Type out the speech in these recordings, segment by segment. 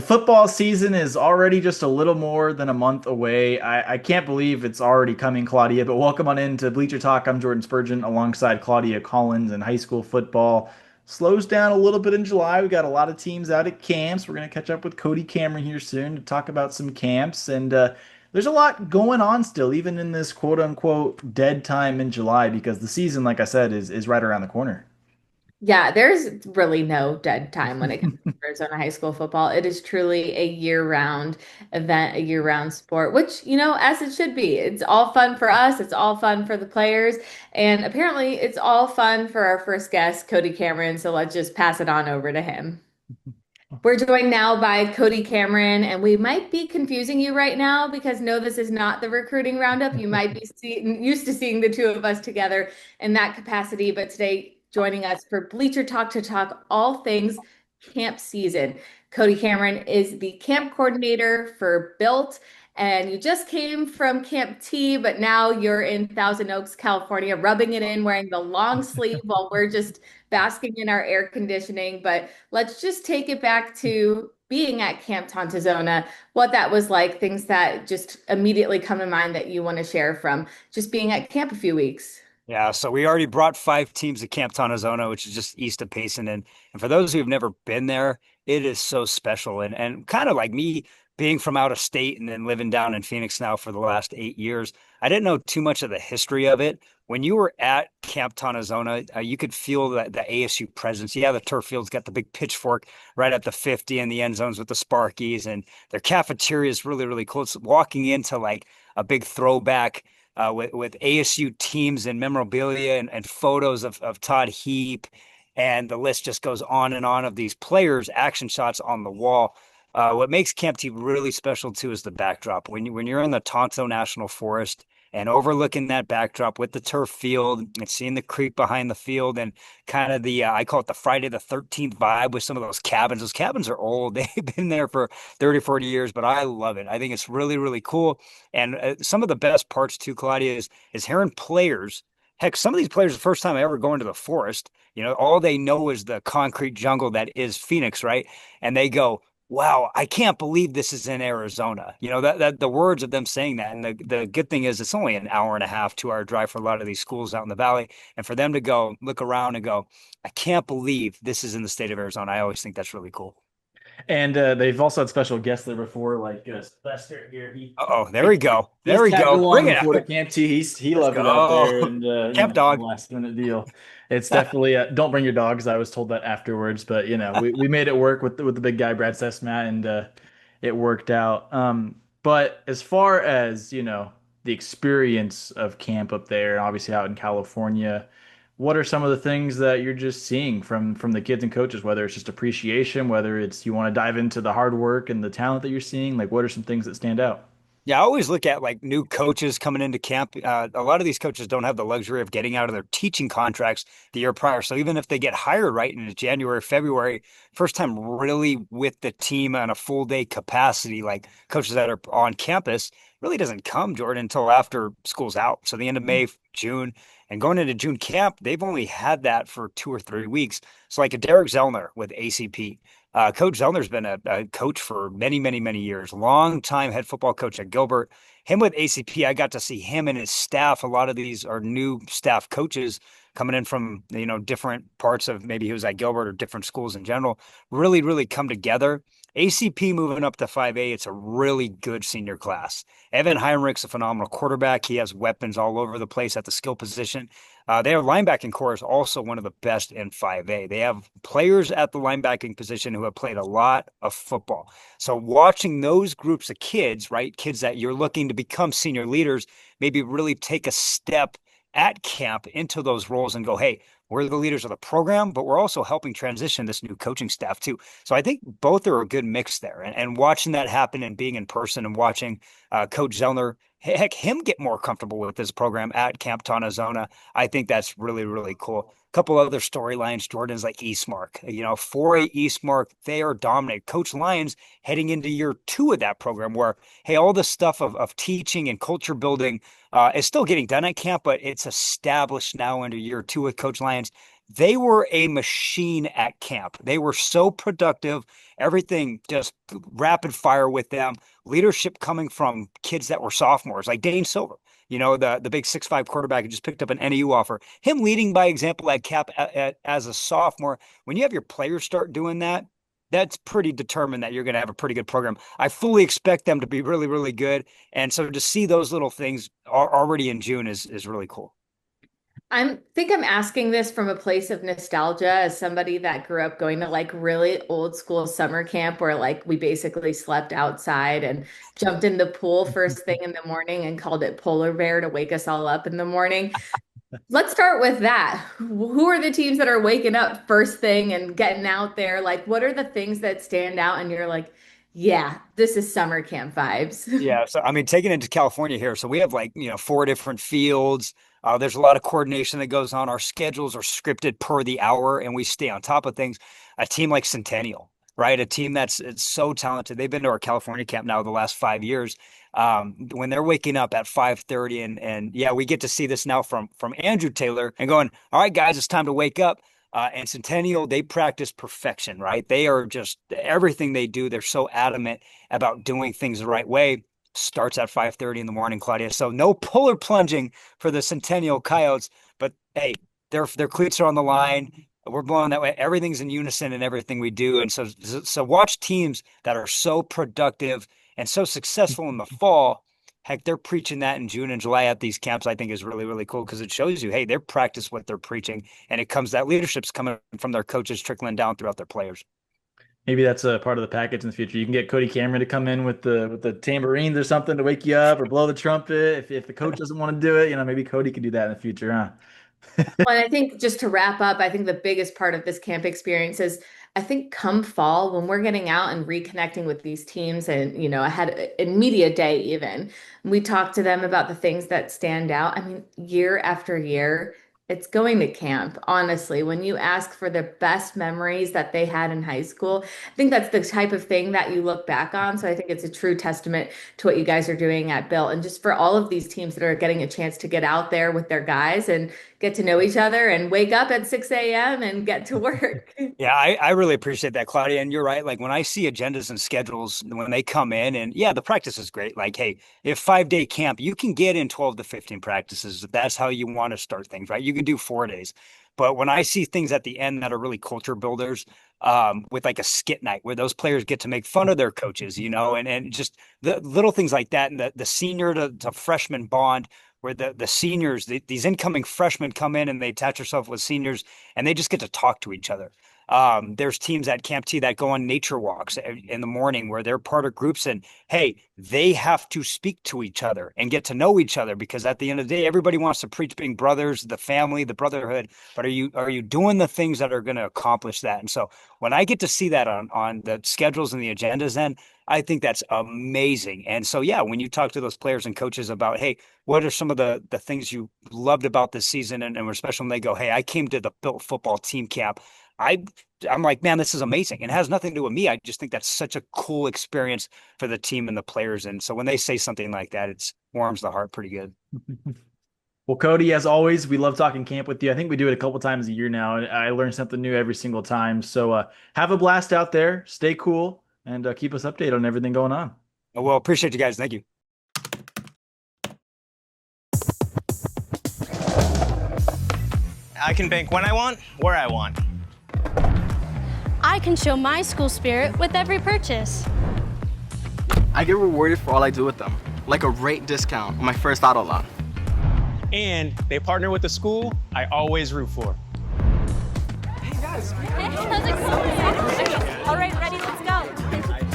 Football season is already just a little more than a month away. I can't believe it's already coming, Claudia, but welcome on into Bleacher Talk. I'm Jordan Spurgeon alongside Claudia Collins, and high school football slows down a little bit in July. We got a lot of teams out at camps. We're going to catch up with Cody Cameron here soon to talk about some camps. And there's a lot going on still, even in this quote unquote dead time in July, because the season, like I said, is right around the corner. Yeah, there's really no dead time when it comes to Arizona high school football. It is truly a year-round event, a year-round sport, which, as it should be. It's all fun for us, it's all fun for the players, and apparently it's all fun for our first guest, Cody Cameron. So let's just pass it on over to him. We're joined now by Cody Cameron, and we might be confusing you right now because no, this is not the recruiting roundup. You might be used to seeing the two of us together in that capacity, but today joining us for Bleacher Talk to talk all things camp season. Cody Cameron is the camp coordinator for Built, and you just came from Camp T, but now you're in Thousand Oaks, California, rubbing it in, wearing the long sleeve while we're just basking in our air conditioning. But let's just take it back to being at Camp Tontozona, what that was like, things that just immediately come to mind that you want to share from just being at camp a few weeks. Yeah, so we already brought 5 teams to Camp Tontozona, which is just east of Payson. And for those who have never been there, it is so special. And kind of like me being from out of state and then living down in Phoenix now for the last 8 years, I didn't know too much of the history of it. When you were at Camp Tontozona, you could feel the ASU presence. Yeah, the turf field's got the big pitchfork right at the 50 and the end zones with the Sparkies, and their cafeteria is really, really cool. It's walking into like a big throwback with ASU teams and memorabilia and photos of Todd Heap. And the list just goes on and on of these players, action shots on the wall. What makes Camp T really special too is the backdrop. When you're in the Tonto National Forest and overlooking that backdrop with the turf field and seeing the creek behind the field and kind of the I call it the Friday the 13th vibe with some of those cabins. Those cabins are old. They've been there for 30, 40 years, but I love it. I think it's really, really cool. And some of the best parts too, Claudia, is hearing players. Heck, some of these players, the first time I ever go into the forest, all they know is the concrete jungle that is Phoenix, right? And they go, wow, I can't believe this is in Arizona. That the words of them saying that. And the good thing is it's only an hour and a half, 2 hour drive for a lot of these schools out in the valley. And for them to go look around and go, I can't believe this is in the state of Arizona. I always think that's really cool. And they've also had special guests there before, like Lester here. Oh, there we go. There He's we tagged go. Bring along it before the out. camp too. He Let's loved it out go. there, and Camp dog. last minute deal. It's definitely don't bring your dogs. I was told that afterwards, but we made it work with the big guy Brad Sesmat, and it worked out. But as far as the experience of camp up there, obviously out in California, what are some of the things that you're just seeing from the kids and coaches? Whether it's just appreciation, whether it's you want to dive into the hard work and the talent that you're seeing, like what are some things that stand out? Yeah, I always look at like new coaches coming into camp. A lot of these coaches don't have the luxury of getting out of their teaching contracts the year prior. So even if they get hired right in January, February, first time really with the team on a full day capacity, like coaches that are on campus, really doesn't come, Jordan, until after school's out. So the end of May, June, and going into June camp, they've only had that for 2 or 3 weeks. So like a Derek Zellner with ACP. Coach Zellner's been a coach for many, many, many years. Long time head football coach at Gilbert. Him with ACP, I got to see him and his staff. A lot of these are new staff coaches coming in from different parts of maybe he was at Gilbert or different schools in general. Really, really come together. ACP moving up to 5A, it's a really good senior class. Evan Heinrich's a phenomenal quarterback. He has weapons all over the place at the skill position. Their linebacking core is also one of the best in 5A. They have players at the linebacking position who have played a lot of football. So watching those groups of kids, right, kids that you're looking to become senior leaders, maybe really take a step at camp into those roles and go, hey, we're the leaders of the program, but we're also helping transition this new coaching staff too. So I think both are a good mix there. And watching that happen and being in person and watching Coach Zellner, heck, him get more comfortable with this program at Camp Tontozona, I think that's really, really cool. A couple other storylines, Jordan's like Eastmark. 4A Eastmark, they are dominant. Coach Lyons heading into year 2 of that program where, hey, all the stuff of teaching and culture building is still getting done at camp, but it's established now into year 2 with Coach Lyons. They were a machine at camp. They were so productive. Everything just rapid fire with them. Leadership coming from kids that were sophomores, like Dane Silver, the big 6'5" quarterback who just picked up an NAU offer. Him leading by example at camp as a sophomore. When you have your players start doing that, that's pretty determined that you're going to have a pretty good program. I fully expect them to be really, really good. And so to see those little things already in June is really cool. I'm asking this from a place of nostalgia as somebody that grew up going to like really old school summer camp where like we basically slept outside and jumped in the pool first thing in the morning and called it polar bear to wake us all up in the morning. Let's start with that. Who are the teams that are waking up first thing and getting out there? Like, what are the things that stand out and you're like, yeah, this is summer camp vibes? Yeah. So, I mean, taking it to California here. So we have like, 4 different fields. There's a lot of coordination that goes on. Our schedules are scripted per the hour and we stay on top of things. A team like Centennial, right? A team it's so talented. They've been to our California camp now the last 5 years. When they're waking up at 5:30 and yeah, we get to see this now from Andrew Taylor and going, all right, guys, it's time to wake up. And Centennial, they practice perfection, right? They are just everything they do. They're so adamant about doing things the right way. Starts at 5:30 in the morning, Claudia. So no polar plunging for the Centennial Coyotes, but hey, their cleats are on the line. We're blowing that way. Everything's in unison in everything we do. And so watch teams that are so productive and so successful in the fall. Heck, they're preaching that in June and July at these camps. I think is really, really cool because it shows you, hey, they're practice what they're preaching, and that leadership's coming from their coaches trickling down throughout their players. Maybe that's a part of the package in the future. You can get Cody Cameron to come in with the tambourines or something to wake you up, or blow the trumpet. If the coach doesn't want to do it, maybe Cody can do that in the future, huh? Well, and I think just to wrap up, I think the biggest part of this camp experience is I think come fall when we're getting out and reconnecting with these teams and, ahead in media day even, we talk to them about the things that stand out. I mean, year after year, it's going to camp. Honestly, when you ask for the best memories that they had in high school, I think that's the type of thing that you look back on. So I think it's a true testament to what you guys are doing at Bill. And just for all of these teams that are getting a chance to get out there with their guys and get to know each other and wake up at 6 a.m. and get to work. Yeah, I really appreciate that, Claudia. And you're right. Like when I see agendas and schedules, when they come in and yeah, the practice is great. Like, hey, if 5-day camp, you can get in 12 to 15 practices. If that's how you want to start things, right? You can do 4 days. But when I see things at the end that are really culture builders, with like a skit night where those players get to make fun of their coaches, and just the little things like that, and the senior to freshman bond where the seniors, these incoming freshmen come in and they attach themselves with seniors and they just get to talk to each other. There's teams at Camp T that go on nature walks in the morning where they're part of groups and hey, they have to speak to each other and get to know each other because at the end of the day, everybody wants to preach being brothers, the family, the brotherhood. But are you doing the things that are going to accomplish that? And so when I get to see that on the schedules and the agendas, then I think that's amazing. And so yeah, when you talk to those players and coaches about hey, what are some of the things you loved about this season, and especially when they go, hey, I came to the Built football team camp. I'm like, man, this is amazing. And it has nothing to do with me. I just think that's such a cool experience for the team and the players. And so when they say something like that, it warms the heart pretty good. Well, Cody, as always, we love talking camp with you. I think we do it a couple times a year now, and I learn something new every single time. So have a blast out there, stay cool, and keep us updated on everything going on. Well, appreciate you guys. Thank you. I can bank when I want, where I want. I can show my school spirit with every purchase. I get rewarded for all I do with them, like a rate discount on my first auto loan. And they partner with the school I always root for. Hey guys. Hey, how's it going? All right, ready, let's go. So excited.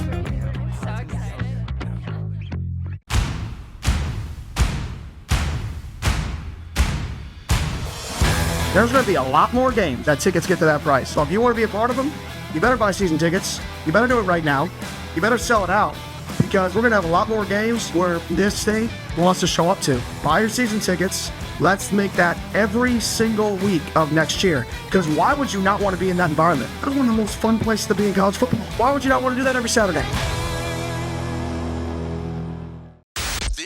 There's going to be a lot more games that tickets get to that price. So if you want to be a part of them, you better buy season tickets. You better do it right now. You better sell it out because we're going to have a lot more games where this thing wants to show up to. Buy your season tickets. Let's make that every single week of next year. Because why would you not want to be in that environment? That's one of the most fun places to be in college football. Why would you not want to do that every Saturday?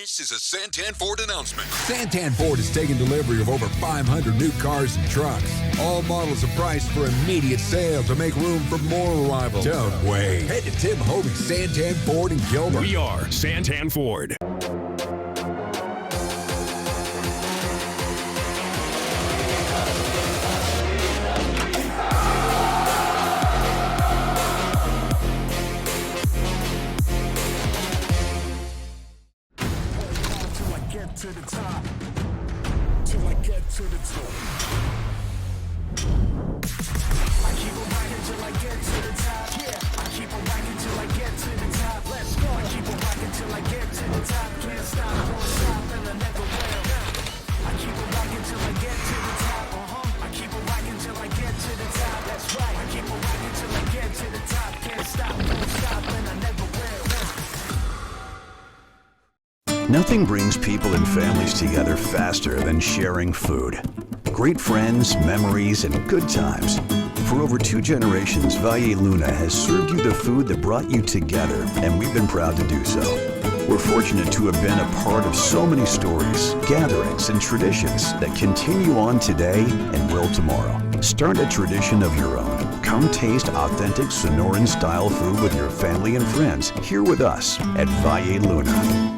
This is a Santan Ford announcement. Santan Ford is taking delivery of over 500 new cars and trucks. All models are priced for immediate sale to make room for more arrivals. Don't wait. Head to Tim Hovey's Santan Ford in Gilbert. We are Santan Ford. To the top, till I get to the top. I keep on riding till I get to the top. Yeah, I keep on riding till I get to the top. Let's go. I keep on riding till I get to the top. Can't stop, won't stop, and I never will. I keep on riding till I get to the top. I keep on riding till I get to the top. That's right. I keep on riding till I get to the top. Can't stop, won't stop, and I never will. Nothing brings people and families together faster than sharing food. Great friends, memories, and good times. For over 2 generations, Valle Luna has served you the food that brought you together, and we've been proud to do so. We're fortunate to have been a part of so many stories, gatherings, and traditions that continue on today and will tomorrow. Start a tradition of your own. Come taste authentic Sonoran-style food with your family and friends here with us at Valle Luna.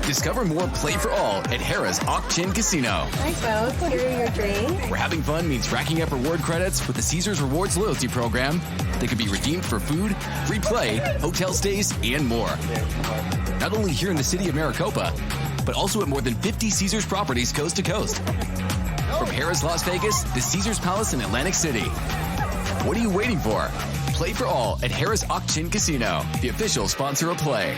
Discover more Play for All at Harrah's Auction Casino. Hi folks, here are your drinks. Where having fun means racking up reward credits with the Caesars Rewards loyalty program that can be redeemed for food, free play, hotel stays, and more. Not only here in the city of Maricopa, but also at more than 50 Caesars properties coast to coast. From Harrah's Las Vegas to Caesars Palace in Atlantic City. What are you waiting for? Play for All at Harrah's Auction Casino, the official sponsor of Play.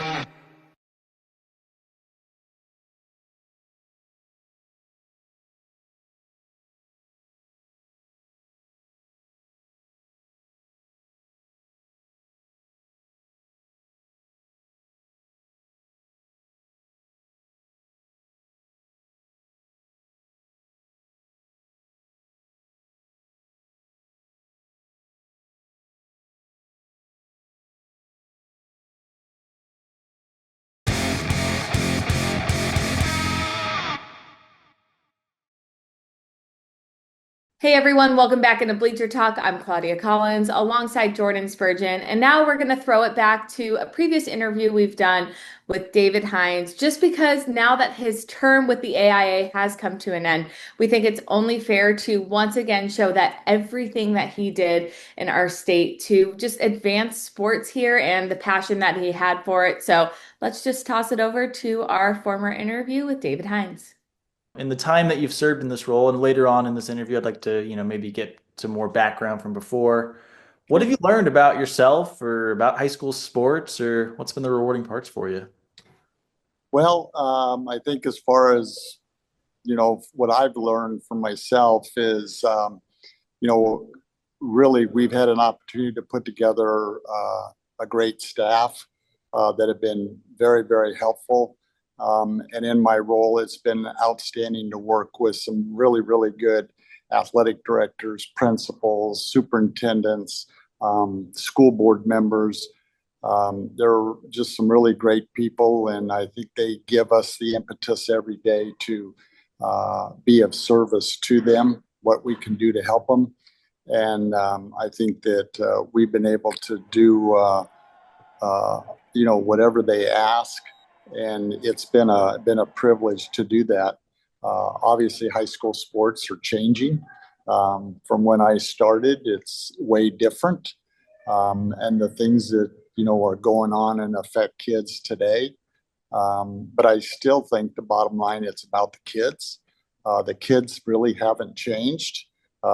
Hey everyone, welcome back into Bleacher Talk. I'm Claudia Collins alongside Jordan Spurgeon. And now we're going to throw it back to a previous interview we've done with David Hines, just because now that his term with the AIA has come to an end, we think it's only fair to once again show that everything that he did in our state to just advance sports here and the passion that he had for it. So let's just toss it over to our former interview with David Hines. In the time that you've served in this role, and later on in this interview, I'd like to, maybe get some more background from before. What have you learned about yourself or about high school sports, or what's been the rewarding parts for you? Well, I think as far as, what I've learned from myself is, really we've had an opportunity to put together a great staff that have been very, very helpful. And in my role, it's been outstanding to work with some really, really good athletic directors, principals, superintendents, school board members. They're just some really great people, and I think they give us the impetus every day to be of service to them, what we can do to help them. And I think that we've been able to do, whatever they ask. And it's been a privilege to do that. Obviously, high school sports are changing. From when I started, it's way different. And the things that, are going on and affect kids today. But I still think the bottom line, it's about the kids. The kids really haven't changed.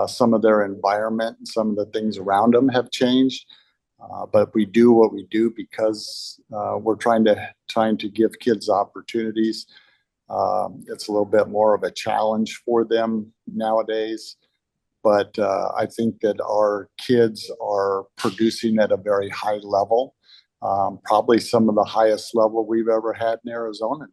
Some of their environment and some of the things around them have changed. But we do what we do because we're trying to give kids opportunities. It's a little bit more of a challenge for them nowadays. But I think that our kids are producing at a very high level, probably some of the highest level we've ever had in Arizona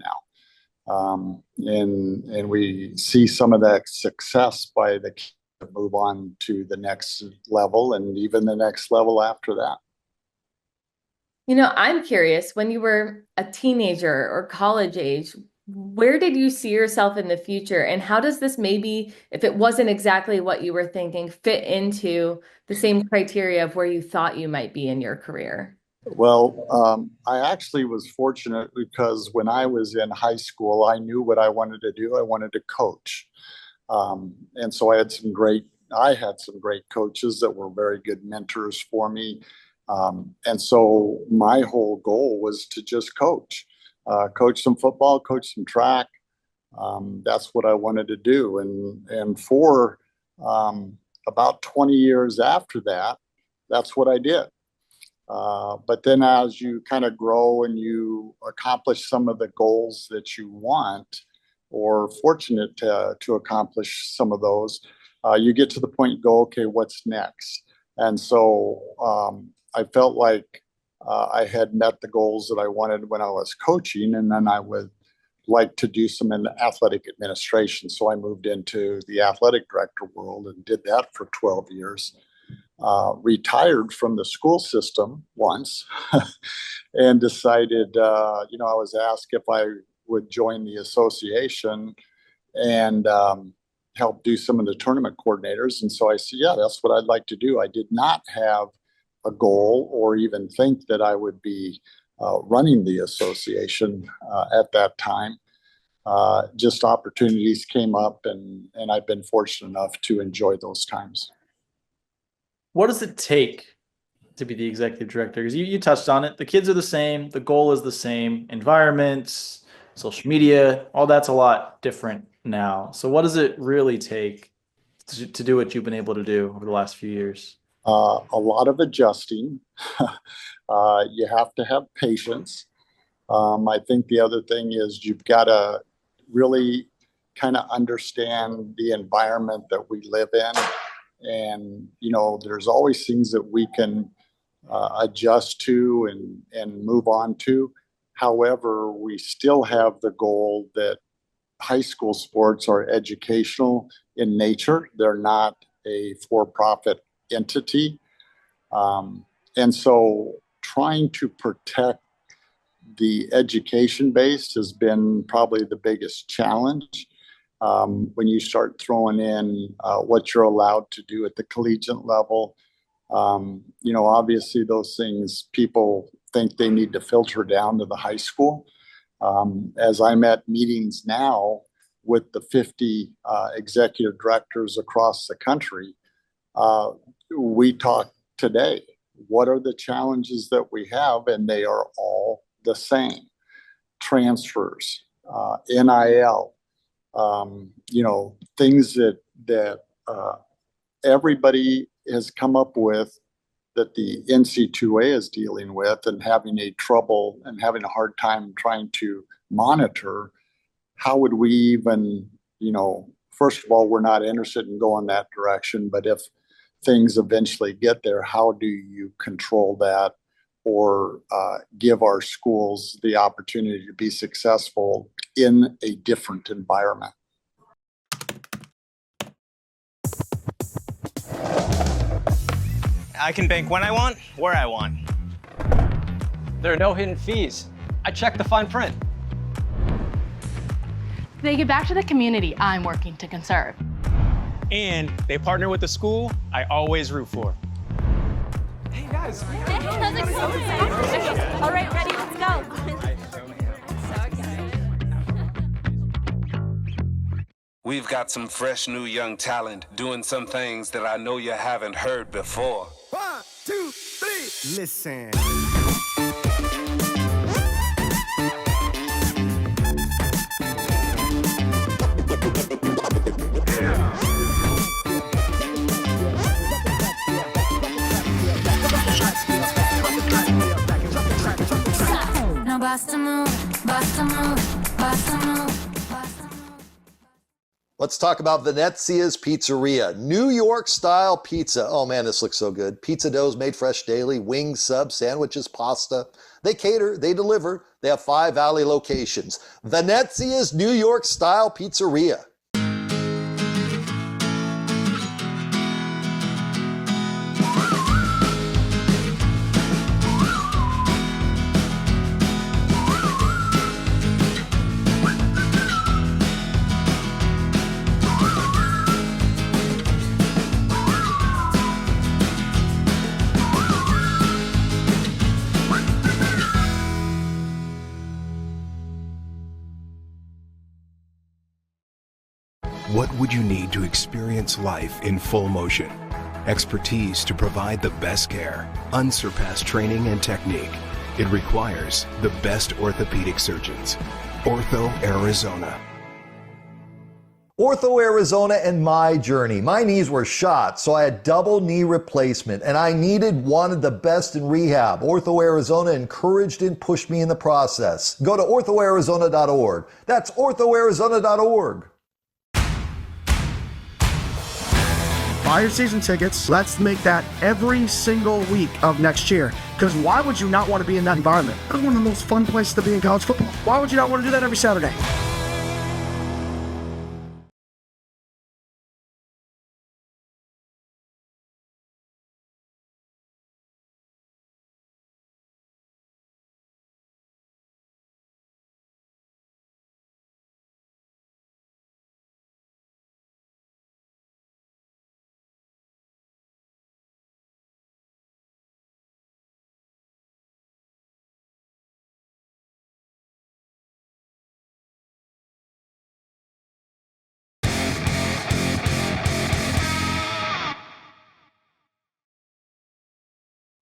now. And we see some of that success by the kids that move on to the next level and even the next level after that. I'm curious, when you were a teenager or college age, where did you see yourself in the future? And how does this maybe, if it wasn't exactly what you were thinking, fit into the same criteria of where you thought you might be in your career? Well, I actually was fortunate because when I was in high school, I knew what I wanted to do. I wanted to coach. And so I had some great coaches that were very good mentors for me. And so my whole goal was to just coach some football, coach some track. That's what I wanted to do. And for about 20 years after that, that's what I did. But then as you kind of grow and you accomplish some of the goals that you want, or fortunate to accomplish some of those, you get to the point you go, okay, what's next? And so I felt like I had met the goals that I wanted when I was coaching, and then I would like to do some in athletic administration. So I moved into the athletic director world and did that for 12 years. Retired from the school system once and decided, I was asked if I would join the association and help do some of the tournament coordinators. And so I said, yeah, that's what I'd like to do. I did not have a goal or even think that I would be running the association at that time. Just opportunities came up, and I've been fortunate enough to enjoy those times. What does it take to be the executive director? Because you touched on it. The kids are the same. The goal is the same. Environments, social media, all that's a lot different now. So what does it really take to do what you've been able to do over the last few years? A lot of adjusting. You have to have patience. I think the other thing is you've got to really kind of understand the environment that we live in. And, there's always things that we can adjust to and move on to. However, we still have the goal that high school sports are educational in nature. They're not a for-profit entity. And so trying to protect the education base has been probably the biggest challenge. When you start throwing in what you're allowed to do at the collegiate level, obviously those things people think they need to filter down to the high school. As I'm at meetings now with the 50 executive directors across the country, we talk today. What are the challenges that we have? And they are all the same. Transfers, NIL, things that everybody has come up with, that the NC2A is dealing with and having a hard time trying to monitor. How would we even, first of all, we're not interested in going that direction, but if things eventually get there, how do you control that or give our schools the opportunity to be successful in a different environment? I can bank when I want, where I want. There are no hidden fees. I check the fine print. They give back to the community I'm working to conserve. And they partner with the school I always root for. Hey guys. Hey, how's it going? All right, ready, let's go. So excited. We've got some fresh new young talent doing some things that I know you haven't heard before. 1, 2, 3, listen. Now bust a move, bust a move, bust a move. Let's talk about Venezia's Pizzeria. New York style pizza. Oh man, this looks so good. Pizza doughs made fresh daily, wings, subs, sandwiches, pasta. They cater, they deliver. They have 5 Valley locations. Venezia's New York style pizzeria. What would you need to experience life in full motion? Expertise to provide the best care, unsurpassed training and technique. It requires the best orthopedic surgeons. Ortho Arizona. Ortho Arizona and my journey. My knees were shot, so I had double knee replacement, and I needed one of the best in rehab. Ortho Arizona encouraged and pushed me in the process. Go to orthoarizona.org. That's orthoarizona.org. Buy your season tickets. Let's make that every single week of next year. Because why would you not want to be in that environment? It's one of the most fun places to be in college football. Why would you not want to do that every Saturday?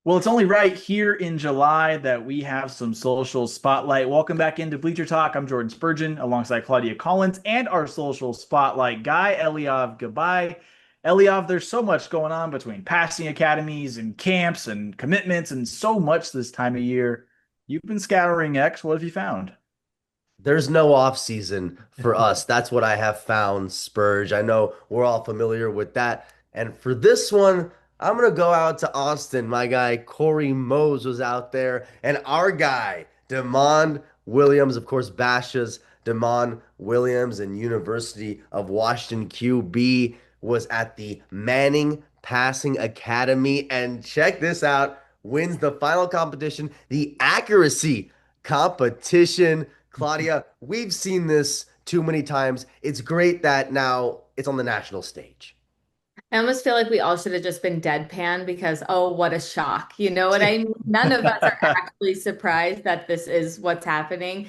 Well, it's only right here in July that we have some social spotlight. Welcome back into Bleacher Talk. I'm Jordan Spurgeon alongside Claudia Collins and our social spotlight guy, Eliav Gabay. Eliav, there's so much going on between passing academies and camps and commitments and so much this time of year. You've been scouring X. What have you found? There's no off season for us. That's what I have found, Spurge. I know we're all familiar with that. And for this one, I'm gonna go out to Austin. My guy Corey Mose was out there, and our guy Demond Williams, of course, Basha's Demond Williams and University of Washington QB was at the Manning Passing Academy. And check this out, wins the final competition, the accuracy competition. Claudia, we've seen this too many times. It's great that now it's on the national stage. I almost feel like we all should have just been deadpan because, oh, what a shock. You know what I mean? None of us are actually surprised that this is what's happening.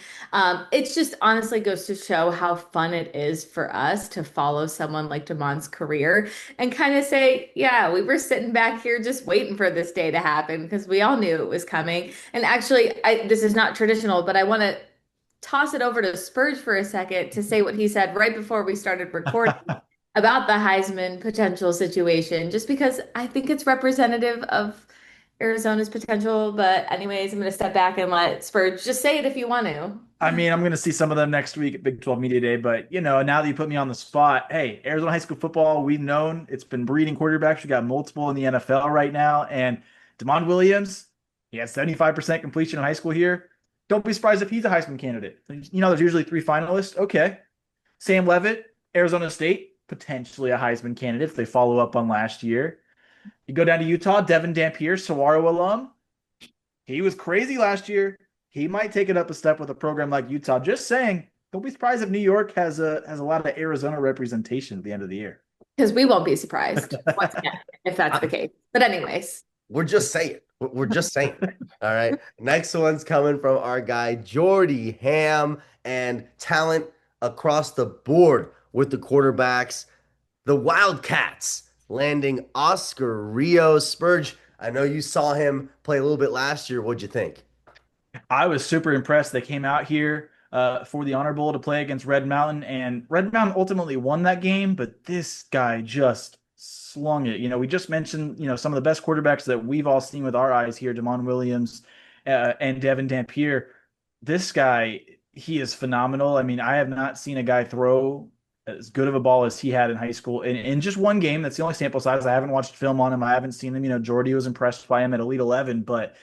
It's just honestly goes to show how fun it is for us to follow someone like Damon's career and kind of say, yeah, we were sitting back here just waiting for this day to happen because we all knew it was coming. And actually, this is not traditional, but I want to toss it over to Spurge for a second to say what he said right before we started recording about the Heisman potential situation, just because I think it's representative of Arizona's potential. But anyways, I'm going to step back and let Spurge just say it if you want to. I mean, I'm going to see some of them next week at Big 12 Media Day, but now that you put me on the spot, hey, Arizona high school football, we've known it's been breeding quarterbacks. We got multiple in the NFL right now, and Demond Williams, he has 75% completion in high school here. Don't be surprised if he's a Heisman candidate. There's usually 3 finalists. Okay. Sam Levitt, Arizona State, potentially a Heisman candidate if they follow up on last year. You go down to Utah, Devin Dampier, Saguaro alum. He was crazy last year. He might take it up a step with a program like Utah. Just saying, don't be surprised if New York has a lot of Arizona representation at the end of the year. Because we won't be surprised once again, if that's the case. But anyways. We're just saying. We're just saying. All right. Next one's coming from our guy, Jordy Ham, and talent across the board with the quarterbacks. The Wildcats landing Oscar Rios. Spurge, I know you saw him play a little bit last year. What'd you think? I was super impressed. They came out here for the Honor Bowl to play against Red Mountain, and Red Mountain ultimately won that game, but this guy just slung it. We just mentioned, some of the best quarterbacks that we've all seen with our eyes here, Demond Williams and Devin Dampier. This guy, he is phenomenal. I mean, I have not seen a guy throw as good of a ball as he had in high school in just one game. That's the only sample size. I haven't watched film on him. I haven't seen him. Jordy was impressed by him at Elite 11, but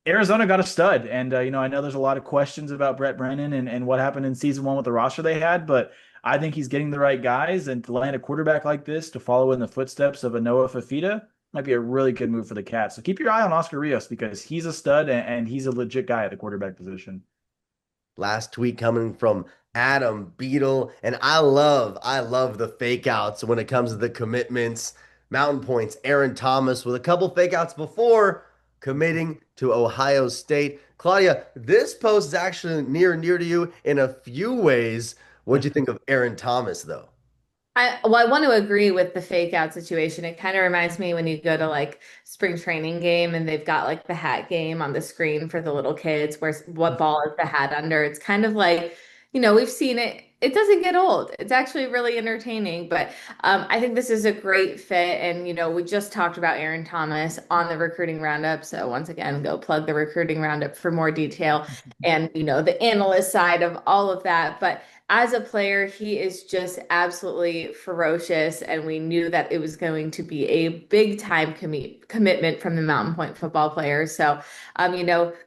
Arizona got a stud. And, I know there's a lot of questions about Brett Brennan and what happened in season 1 with the roster they had, but I think he's getting the right guys, and to land a quarterback like this to follow in the footsteps of a Noah Fafita might be a really good move for the Cats. So keep your eye on Oscar Rios because he's a stud and he's a legit guy at the quarterback position. Last tweet coming from Adam Beadle, and I love the fake outs when it comes to the commitments. Mountain Point's Aaron Thomas with a couple fake outs before committing to Ohio State. Claudia, this post is actually near and dear to you in a few ways. What'd you think of Aaron Thomas, though? I want to agree with the fake out situation. It kind of reminds me when you go to like spring training game and they've got like the hat game on the screen for the little kids, where what ball is the hat under? It's kind of like, we've seen it. It doesn't get old. It's actually really entertaining, but I think this is a great fit. And, we just talked about Aaron Thomas on the recruiting roundup. So once again, go plug the recruiting roundup for more detail and, the analyst side of all of that. But as a player, he is just absolutely ferocious, and we knew that it was going to be a big time commitment from the Mountain Point football players. So,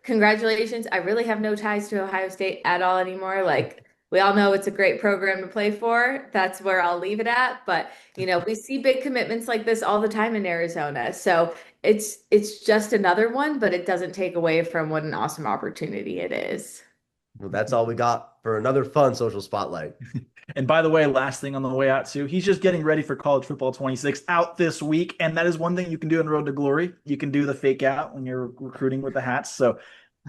congratulations. I really have no ties to Ohio State at all anymore. Like, we all know it's a great program to play for. That's where I'll leave it at. But, we see big commitments like this all the time in Arizona. So it's just another one, but it doesn't take away from what an awesome opportunity it is. Well, that's all we got for another fun social spotlight. And by the way, last thing on the way out too, he's just getting ready for College Football 26 out this week. And that is one thing you can do in Road to Glory. You can do the fake out when you're recruiting with the hats. So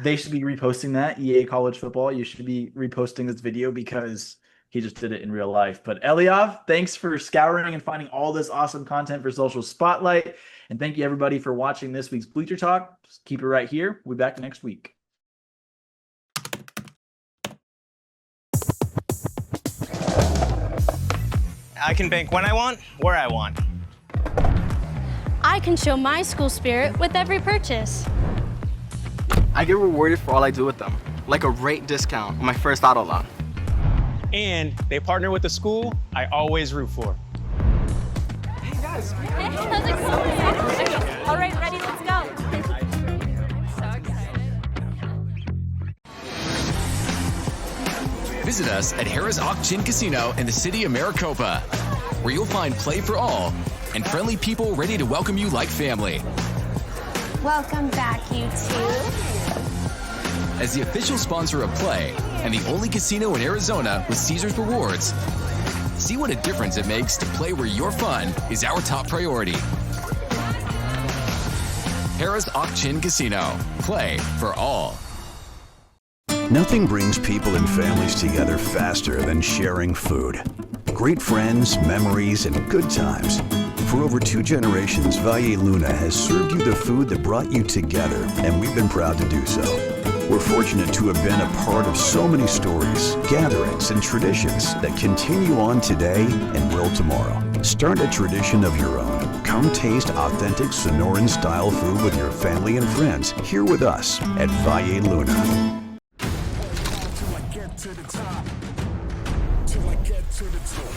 they should be reposting that. EA College Football, you should be reposting this video because he just did it in real life. But Eliav, thanks for scouring and finding all this awesome content for Social Spotlight. And thank you everybody for watching this week's Bleacher Talk. Just keep it right here. We'll be back next week. I can bank when I want, where I want. I can show my school spirit with every purchase. I get rewarded for all I do with them, like a rate discount on my first auto loan. And they partner with the school I always root for. Hey guys. Hey, how's it going? All right, ready, let's go. So excited. Visit us at Harrah's Auction Casino in the city of Maricopa, where you'll find play for all and friendly people ready to welcome you like family. Welcome back, you two. As the official sponsor of Play and the only casino in Arizona with Caesars Rewards, see what a difference it makes to play where your fun is our top priority. Harrah's Auction Casino. Play for all. Nothing brings people and families together faster than sharing food. Great friends, memories, and good times. For over 2 generations, Valle Luna has served you the food that brought you together, and we've been proud to do so. We're fortunate to have been a part of so many stories, gatherings, and traditions that continue on today and will tomorrow. Start a tradition of your own. Come taste authentic Sonoran-style food with your family and friends here with us at Valle Luna. To the top, till I get to the top.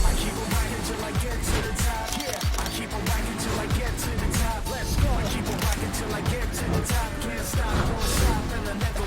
I keep on riding till I get to the top. Yeah, I keep on riding till I get to the top. Let's go. I keep on riding till I get to the top. Can't stop, won't stop, and I never